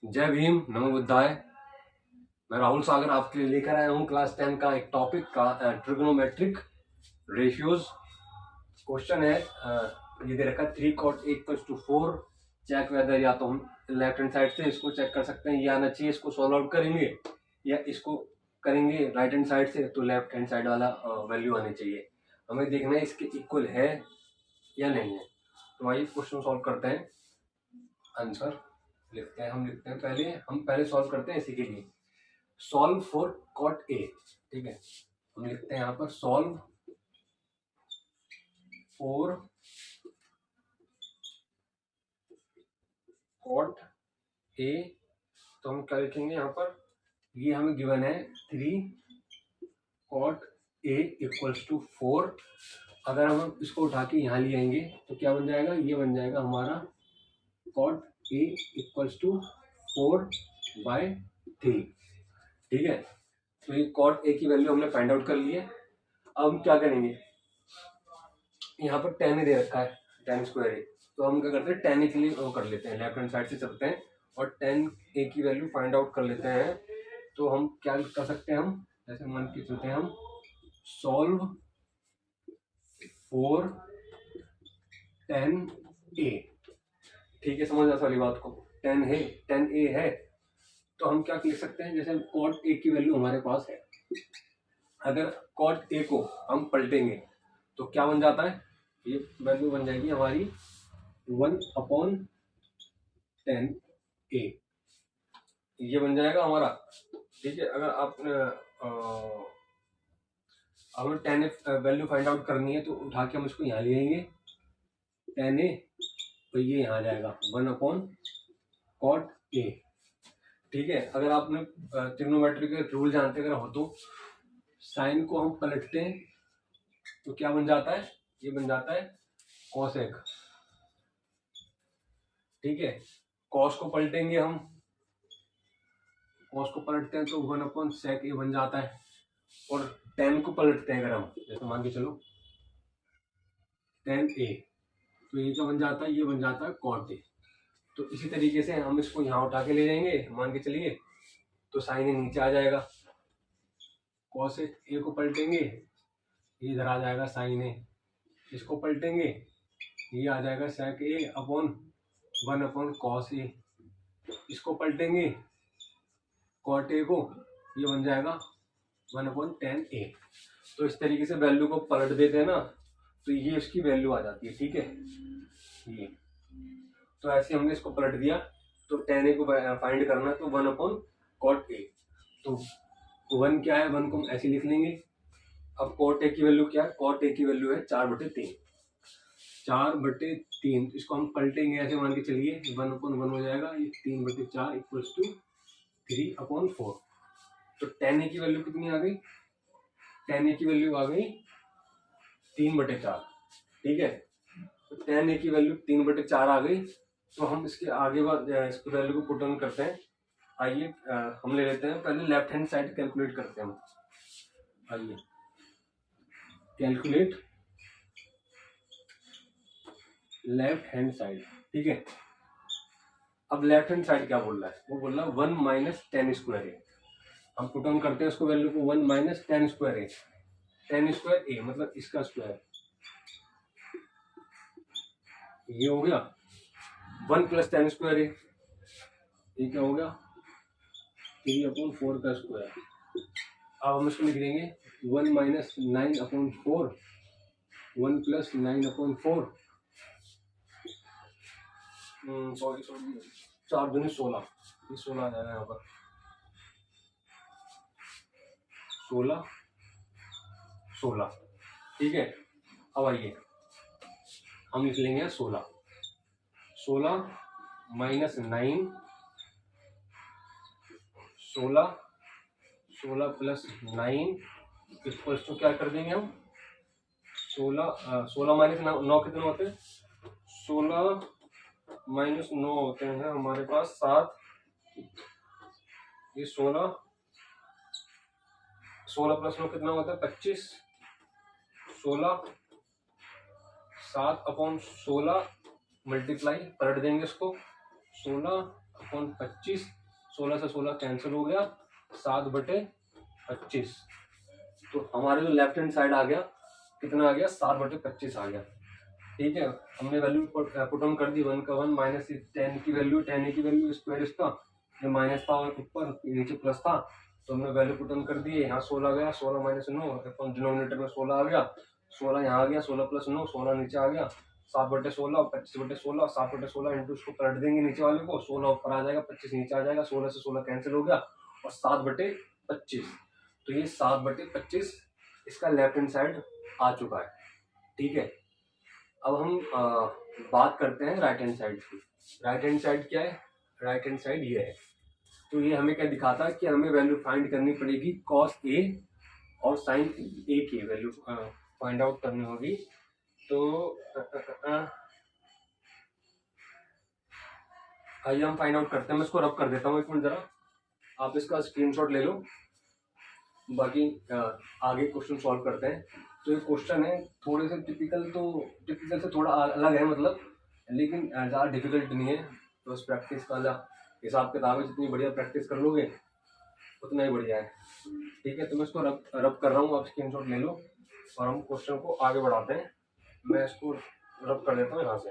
जय भीम, नमो बुद्धाय। मैं राहुल सागर आपके लिए लेकर आया हूँ क्लास 10 का एक टॉपिक का ट्रिग्नोमेट्रिक रेशियोज। क्वेश्चन है ये दे रखा है 3 cot A = 4। चेक वेदर, या तो हम लेफ्ट हैंड साइड से इसको चेक कर सकते हैं, ये आना चाहिए, इसको सॉल्व आउट करेंगे, या इसको करेंगे राइट हैंड साइड से तो लेफ्ट हैंड साइड वाला वैल्यू आनी चाहिए। हमें देखना है इसके इक्वल है या नहीं है। तो आइए क्वेश्चन सॉल्व करते हैं। आंसर लिखते हैं, हम पहले सॉल्व करते हैं इसी के लिए। सॉल्व फॉर कॉट ए, ठीक है। हम लिखते हैं यहाँ पर सॉल्व फॉर कॉट ए। तो हम क्या लिखेंगे यहाँ पर, ये हमें गिवन है 3 cot A = 4। अगर हम इसको उठा के यहाँ ले आएंगे तो क्या बन जाएगा, ये बन जाएगा हमारा cot A = 4/3, ठीक है। तो ये cot A की वैल्यू हमने फाइंड आउट कर ली है। अब हम क्या करेंगे, यहाँ पर 10 दे रखा है, 10² A। तो हम क्या करते हैं, 10 A के लिए वो कर लेते हैं, लेफ्ट हैंड साइड से चलते हैं और 10 A की वैल्यू फाइंड आउट कर लेते हैं। तो हम क्या कर सकते हैं, हम जैसे मान के चलते हैं, हम सॉल्व फॉर 10A, ठीक है। समझ वाली बात को, 10A है तो हम क्या लिख सकते हैं, जैसे कॉट A की वैल्यू हमारे पास है। अगर कॉट A को हम पलटेंगे तो क्या बन जाता है, ये वैल्यू बन जाएगी हमारी 1/10A, ये बन जाएगा हमारा, ठीक है। अगर आप हमें 10A वैल्यू फाइंड आउट करनी है तो उठा के हम इसको यहाँ ले आएंगे 10A, तो ये यहाँ आ जाएगा 1/cot A, ठीक है। अगर आपने ट्रिग्नोमेट्री के रूल जानते अगर हो तो साइन को हम पलटते हैं तो क्या बन जाता है, ये बन जाता है कोसेक, ठीक है। कॉस को पलटेंगे हम, कॉस को पलटते हैं तो 1/sec A बन जाता है। और 10 को पलटते हैं अगर हम, जैसे मान के चलो 10A, तो ये क्या बन जाता है, ये बन जाता है cot A। तो इसी तरीके से हम इसको यहाँ उठा के ले जाएंगे, मान के चलिए, तो साइन ए नीचे आ जाएगा। cos A को पलटेंगे, ये इधर आ जाएगा साइन ए। इसको पलटेंगे, ये आ जाएगा sec A upon 1/cos A। इसको पलटेंगे cot A को, ये बन जाएगा 1/10A। तो इस तरीके से वैल्यू को पलट देते हैं ना, तो ये इसकी वैल्यू आ जाती है, ठीक है। ये तो ऐसे हमने इसको पलट दिया, तो 10A को फाइंड करना, तो 1/cot A। तो 1 क्या है, 1 को हम ऐसे लिख लेंगे। अब cot A की वैल्यू क्या है, cot A की वैल्यू है 4/3, 4/3। इसको हम पलटेंगे ऐसे, मान के चलिए 1/1 हो जाएगा, ये 3/4 = 3/4। तो 10A की वैल्यू कितनी आ गई, 10A की वैल्यू आ गई 3/4, ठीक है। तो 10A की वैल्यू 3/4 आ गई। तो हम इसके आगे बाद इसको वैल्यू को पुट ऑन करते हैं। आइए हम ले लेते हैं, पहले लेफ्ट हैंड साइड कैलकुलेट करते हैं हम। आइए कैलकुलेट लेफ्ट हैंड साइड, ठीक है। अब लेफ्ट हैंड साइड क्या बोल रहा है, वो बोल रहा है 1 - 10² A। हम पुट ऑन करते हैं उसको वैल्यू को, 1 - 10² A, 10² A मतलब इसका स्क्वायर, ये हो गया 1 + 10² A, ये क्या हो गया 3/4 का स्क्वायर। अब हम इसको लिख देंगे 1 - 9/4, 1 + 9/4, सॉरी 4 दूनी 16, ये 16 आ जाएगा यहाँ पर, 16, ठीक है। अब आइए हम लिख लेंगे 16 - 9, 16 + 9 इक्वल्स टू क्या कर देंगे हम, 16 - 9 कितने होते हैं, 16 - 9 होते हैं हमारे पास 7। ये 16 + 9 कितना होता है 25, 16, 7/16 मल्टीप्लाई, पलट देंगे इसको, 16 अपॉन 25, 16 से 16 कैंसिल हो गया, 7/25। तो हमारे जो लेफ्ट हैंड साइड आ गया कितना आ गया, 7/25 आ गया। ठीक है, हमने वैल्यू पुट ऑन कर दी, 1 का 1 माइनस 10 की वैल्यू, 10 की वैल्यू स्क्वायर इसका, ये माइनस था और ऊपर नीचे प्लस था, तो हमने वैल्यू पुट ऑन कर दी। यहाँ 16 गया, 16 माइनस 9 अपन डिनोमिनेटर में 16 आ गया, 16 यहाँ आ गया, 16 प्लस 9 16 नीचे आ गया, 7/16 25/16, 7/16 इंटू उसको पलट देंगे नीचे वाले को, 16 ऊपर आ जाएगा, 25 नीचे आ जाएगा, 16 से 16 कैंसिल हो गया और 7/25। तो ये 7/25 इसका लेफ्ट हैंड साइड आ चुका है। ठीक है, अब हम बात करते हैं राइट हैंड साइड की। राइट हैंड साइड क्या है, राइट हैंड साइड ये है। तो ये हमें क्या दिखाता है कि हमें वैल्यू फाइंड करनी पड़ेगी कॉस ए और साइन ए की वैल्यू फाइंड आउट करनी होगी। तो आइए हम फाइंड आउट करते हैं। मैं इसको रब कर देता हूँ, एक मिनट जरा, आप इसका स्क्रीनशॉट ले लो, बाकी आगे क्वेश्चन सॉल्व करते हैं। तो ये क्वेश्चन है थोड़े से टिपिकल से थोड़ा अलग है मतलब, लेकिन ज़्यादा डिफिकल्ट नहीं है। तो उस प्रैक्टिस का हिसाब किताब है, जितनी बढ़िया प्रैक्टिस कर लोगे उतना ही बढ़िया है। ठीक है, तो मैं इसको रब कर रहा हूँ, आप स्क्रीनशॉट ले लो और हम क्वेश्चन को आगे बढ़ाते हैं। मैं इसको रब कर देता हूँ यहाँ से।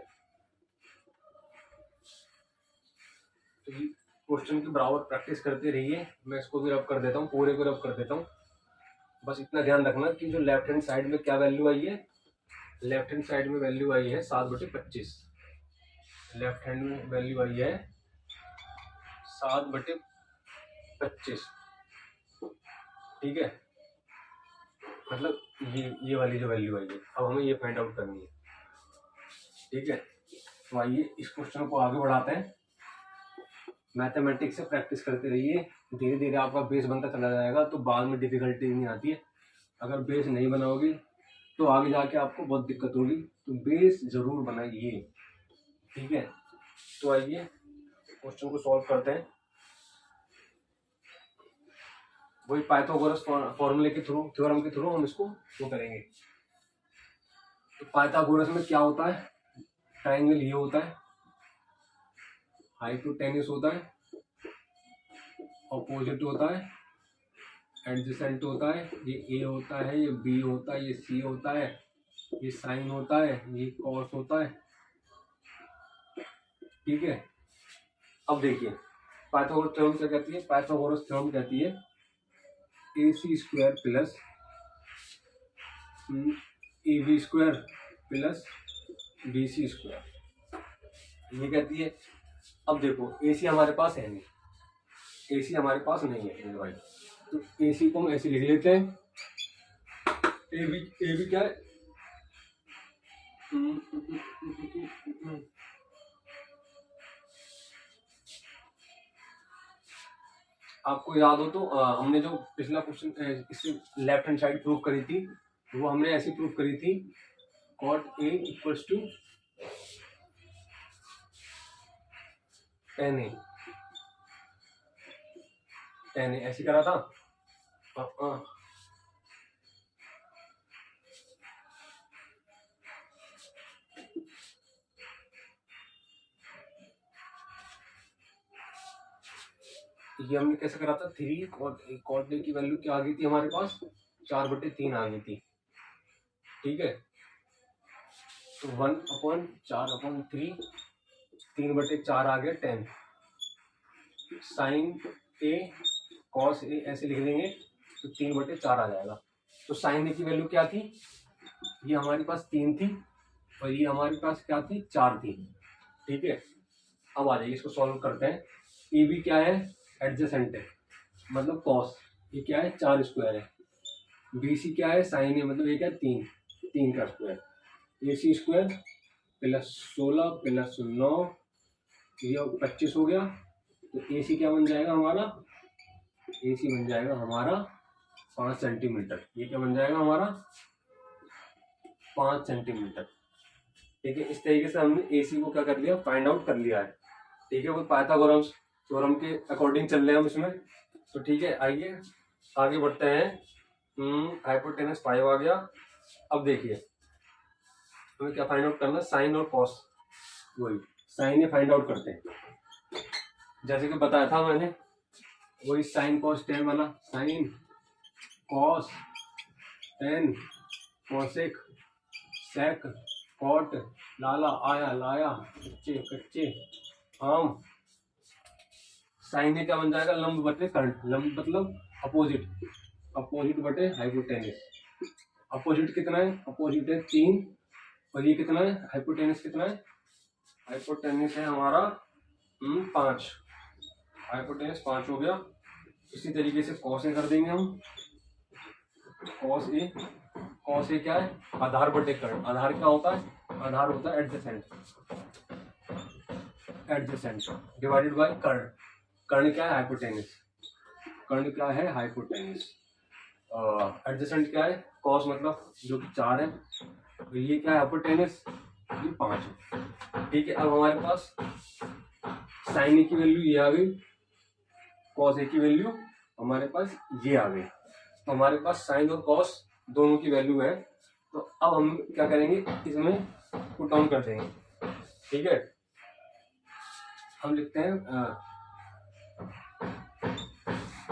तो क्वेश्चन की बराबर प्रैक्टिस करते रहिए। मैं इसको भी रब कर देता हूँ, पूरे को रब कर देता हूँ। बस इतना ध्यान रखना कि जो लेफ्ट हैंड साइड में क्या वैल्यू आई है, लेफ्ट हैंड साइड में वैल्यू आई है 7/25। लेफ्ट हैंड में वैल्यू आई है 7/25। ठीक है, मतलब ये वाली जो वैल्यू आई है, अब हमें ये फाइंड आउट करनी है। ठीक है, तो आइए इस क्वेश्चन को आगे बढ़ाते हैं। मैथमेटिक्स से प्रैक्टिस करते रहिए, धीरे धीरे आपका बेस बनता चला जाएगा, तो बाद में डिफिकल्टी नहीं आती है। अगर बेस नहीं बनाओगे तो आगे जाके आपको बहुत दिक्कत होगी, तो बेस जरूर बनाइए। ठीक है, तो आइए क्वेश्चन को सॉल्व करते हैं। वही पाइथागोरस फॉर्मूले के थ्रू, थ्योरम के थ्रू हम इसको वो करेंगे। तो पाइथागोरस में क्या होता है, ट्राइंगल ये होता है, हाइपोटेन्यूस होता है, ऑपोजिट होता है, एडजेसेंट होता है, ये ए होता है, ये बी होता है, ये सी होता है, ये साइन होता है, ये कॉस होता है। ठीक है, अब देखिए पाइथागोरस थ्योरम क्या कहती है, पाइथागोरस थ्योरम कहती है AC² plus AB² plus BC², ये कहती है। अब देखो AC हमारे पास है नहीं, AC हमारे पास नहीं है भाई, तो AC को हम ऐसे लिख लेते हैं। AB क्या है, आपको याद हो तो हमने जो पिछला क्वेश्चन इससे लेफ्ट हैंड साइड प्रूव करी थी, वो हमने ऐसी प्रूव करी थी, cot A equals to tan A ऐसे करा था। ये हमने कैसे करा था, 3 cot A की वैल्यू क्या आ गई थी हमारे पास, 4/3 आ गई थी। ठीक है, तो 1/4/3, 3/4 आ गया 10। साइन A कॉस A ऐसे लिख देंगे तो 3/4 आ जाएगा। तो साइन A की वैल्यू क्या थी, ये हमारे पास 3 थी और ये हमारे पास क्या थी, 4 थी। ठीक है, अब आ जाइए इसको सॉल्व करते हैं। ए बी क्या है, एडजेसेंट है, मतलब कॉस, ये क्या है 4² है। बी सी क्या है, साइन है, मतलब ये क्या है 3 का स्क्वायर। AC² प्लस 16 प्लस 9, ये 25 हो गया। तो AC क्या बन जाएगा हमारा, AC बन जाएगा हमारा 5 सेंटीमीटर। ये क्या बन जाएगा हमारा 5 सेंटीमीटर। ठीक है, इस तरीके से हमने AC को क्या कर लिया, फाइंड आउट कर लिया है। ठीक है, वो पाइथागोरस थ्योरम के अकॉर्डिंग चल रहे हैं हम इसमें। तो ठीक है, आइए आगे बढ़ते हैं। हाइपोटेनस 5 आ गया। अब देखिए हमें क्या फाइंड आउट करना है, साइन और कॉस, वही साइन फाइंड आउट करते हैं। जैसे कि बताया था मैंने, वही साइन कॉस टेन वाला, sine cos ten cosec sec cot, लाला आया लाया, कच्चे कच्चे आम। साइन में क्या बन जाएगा, लंब बटे कर्ण, लंब मतलब अपोजिट, अपोजिट बटे हाइपोटेनिस। अपोजिट कितना है, अपोजिट है 3, और ये कितना है, हाइपोटेनिस कितना है, हाइपोटेनिस है हमारा 5, हाइपोटेनिस 5 हो गया। इसी तरीके से कॉस ए कर देंगे हम, कॉस ए, कॉस ए क्या है, आधार बटे कर्ण। आधार क्या होता है, आधार होता है एडजेसेंट, एडजेसेंट डिवाइडेड बाय कर्ण। कर्ण क्या है, हाइपोटेनिस, कर्ण क्या है, हाइपोटेनिस। एडजेसेंट क्या है, कॉस मतलब जो कि 4 है, तो ये क्या है, हाइपोटेनिस, ये 5 है। ठीक है, अब हमारे पास साइन ए की वैल्यू ये आ गई, कॉस ए की वैल्यू हमारे पास ये आ गई। तो हमारे पास साइन और कॉस दोनों की वैल्यू है। तो अब हम क्या करेंगे, इसमें पुट डाउन कर देंगे। ठीक है, हम लिखते हैं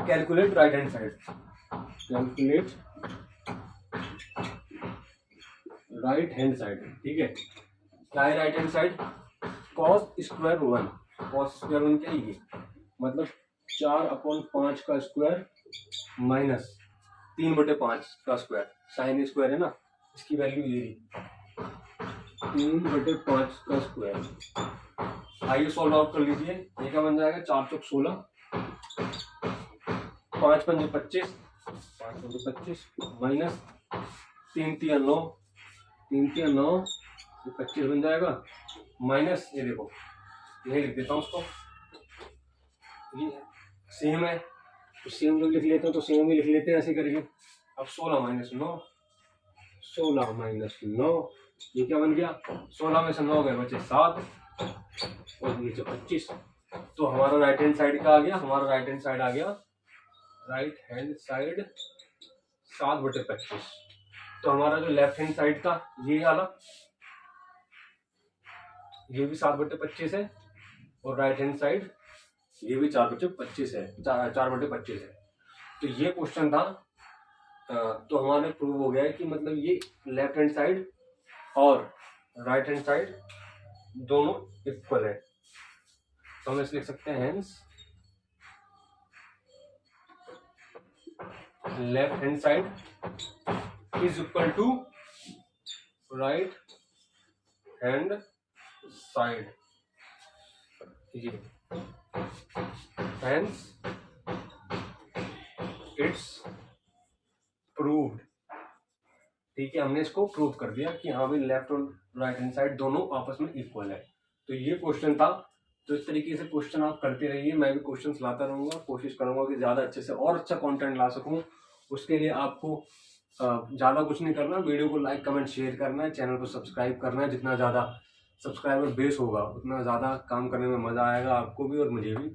calculate right hand side, calculate right hand side. ठीक है, क्या है right hand side, cos square 1, cos square 1 क्या है, ये मतलब 4/5 का स्क्वायर माइनस 3/5 का स्क्वायर, साइन स्क्वायर है ना, इसकी वैल्यू ये रही 3/5 का स्क्वायर। आइए सॉल्व आउट कर लीजिए, ये क्या बन जाएगा, 4 चौक 16, 5 पंजे 25, 5 पंजे 25 माइनस 3 तिया 9, 3 तिया 9, 25 बन जाएगा, माइनस ये देखो, यही लिख देता हूँ उसको, ये सेम है तो सेम लोग लिख लेते हैं, तो सेम ही लिख लेते हैं ऐसे करके। अब 16 माइनस 9, 16 माइनस 9, ये क्या बन गया, 16 में से 9 गए बचे 7, और नीचे 25। तो हमारा राइट हैंड साइड का आ गया, हमारा राइट हैंड साइड आ गया, राइट हैंड साइड 7/25। तो हमारा जो लेफ्ट हैंड साइड था ये वाला, ये भी 7/25 है, और राइट हैंड साइड ये भी 4/25 है, 4/25 है। तो ये क्वेश्चन था, तो हमारे प्रूव हो गया है कि मतलब ये लेफ्ट हैंड साइड और राइट हैंड साइड दोनों इक्वल है। तो हम इसे लिख सकते हैं, hence left hand side is equal to right hand side, ये हेंस इट्स प्रूव्ड। ठीक है, हमने इसको प्रूव कर दिया कि हाँ भाई लेफ्ट और राइट हैंड साइड दोनों आपस में इक्वल है। तो ये क्वेश्चन था। तो इस तरीके से क्वेश्चन आप करते रहिए, मैं भी क्वेश्चन लाता रहूंगा, कोशिश करूंगा कि ज्यादा अच्छे से और अच्छा कंटेंट ला सकूं। उसके लिए आपको ज्यादा कुछ नहीं करना, वीडियो को लाइक कमेंट शेयर करना है, चैनल को सब्सक्राइब करना है। जितना ज्यादा सब्सक्राइबर बेस होगा उतना ज्यादा काम करने में मजा आएगा आपको भी और मुझे भी।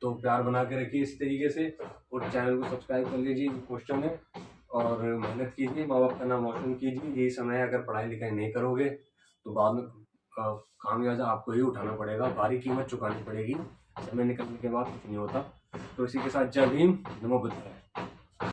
तो प्यार बना के रखिए इस तरीके से, और चैनल को सब्सक्राइब कर लीजिए। क्वेश्चन है, और मेहनत कीजिए, माँ बाप का नाम रोशन कीजिए। यही समय है, अगर पढ़ाई लिखाई नहीं करोगे तो बाद में खामियाजा आपको ही उठाना पड़ेगा, भारी कीमत चुकानी पड़ेगी। समय निकलने के बाद कुछ नहीं होता। तो इसी के साथ जय भीम, नमो बुद्धाय।